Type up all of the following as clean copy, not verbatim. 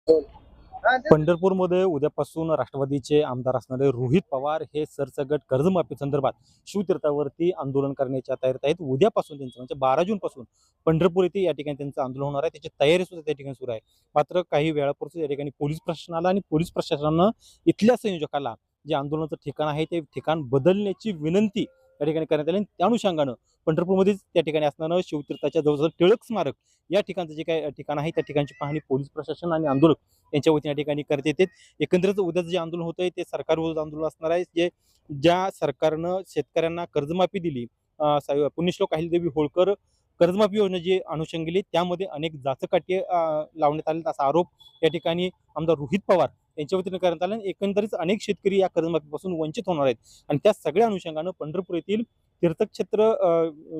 पंढरपूरमध्ये उद्यापासून राष्ट्रवादीचे आमदार असणारे रोहित पवार हे सरसकट कर्जमाफी संदर्भात शिवतीर्थावरती आंदोलन करण्याच्या तयारीत आहेत। उद्यापासून त्यांचं म्हणजे 12 जून पासून पंढरपूर येथे या ठिकाणी त्यांचं आंदोलन होणार आहे। त्याची तयारी सुद्धा त्या ठिकाणी सुरू आहे। मात्र काही वेळापूर्वी या ठिकाणी पोलीस प्रशासनाला आणि पोलीस प्रशासनानं इथल्या संयोजकाला जे आंदोलनाचं ठिकाण आहे ते ठिकाण बदलण्याची विनंती या ठिकाणी करण्यात आली। त्या अनुषंगानं पंढरपूरमध्येच त्या ठिकाणी असणारं शिवतीर्थाच्या जवळजवळ टिळक स्मारक या ठिकाणचं जे काही ठिकाण आहे त्या ठिकाणची पाहणी पोलीस प्रशासन आणि आंदोलक यांच्या वतीने या ठिकाणी करता येते। एकंदरीत उद्याचं जे आंदोलन होत आहे ते सरकार विरोधी आंदोलन असणार आहे। जे ज्या सरकारनं शेतकऱ्यांना कर्जमाफी दिली, पुण्यश्लोक अहिल्यादेवी होळकर कर्जमाफी योजना जी अनुषंगिली त्यामध्ये अनेक जाचकाटे लावण्यात आले असा आरोप या ठिकाणी आमदार रोहित पवार यांच्या वतीने करण्यात आला। एकंदरीत अनेक शेतकरी या कर्जमाफीपासून वंचित होणार आहेत आणि त्या सगळ्या अनुषंगानं पंढरपूर येथील तीर्थक्षेत्र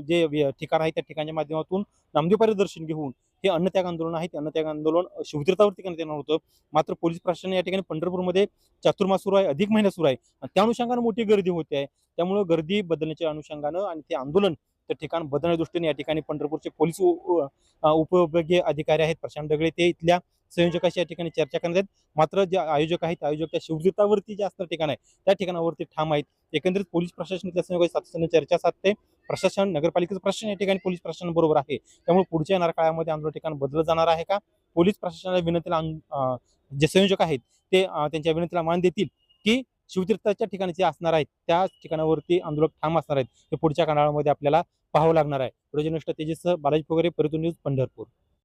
जे ठिकाण आहे त्या ठिकाणच्या माध्यमातून नामदेव दर्शन घेऊन हे अन्नत्याग आंदोलन आहे ते अन्नत्याग आंदोलन शिवतीर्थावरती करण्यात येणार होतं। मात्र पोलीस प्रशासन या ठिकाणी पंढरपूरमध्ये चातुर्मास सुरू आहे, अधिक महिना सुरू आहे आणि त्या अनुषंगाने मोठी गर्दी होते आहे। त्यामुळे गर्दी बदलण्याच्या अनुषंगानं आणि ते आंदोलन ते ठिकाण बदलण्याच्या दृष्टीने या ठिकाणी पंढरपूरचे पोलीस उपविभागीय अधिकारी आहेत प्रशांत दगडे ते इथल्या संयोजकाशी या ठिकाणी चर्चा करण्यात आहेत। मात्र जे आयोजक आहेत आयोजक त्या शिवतीर्थावरती जे असणारं ठिकाण आहे त्या ठिकाणावरती ठाम आहेत। एकंदरीत पोलीस प्रशासन इथल्या संयोजकाशी सातत्याने चर्चा साधते। प्रशासन नगरपालिकेचं प्रशासन या ठिकाणी पोलीस प्रशासनाबरोबर आहे। त्यामुळे पुढच्या येणाऱ्या काळामध्ये आंदोलन ठिकाण बदललं जाणार आहे का? पोलीस प्रशासनाला विनंतीला जे संयोजक आहेत ते त्यांच्या विनंतीला मान देतील की शिवतीर्थाच्या ठिकाणी जे असणार आहेत त्या ठिकाणावरती आंदोलक ठाम असणार आहेत हे पुढच्या काळामध्ये आपल्याला पाहावं लागणार आहे। रोजनिष्ठ तेजस बालाजी वगैरे परितूर न्यूज पंढरपूर।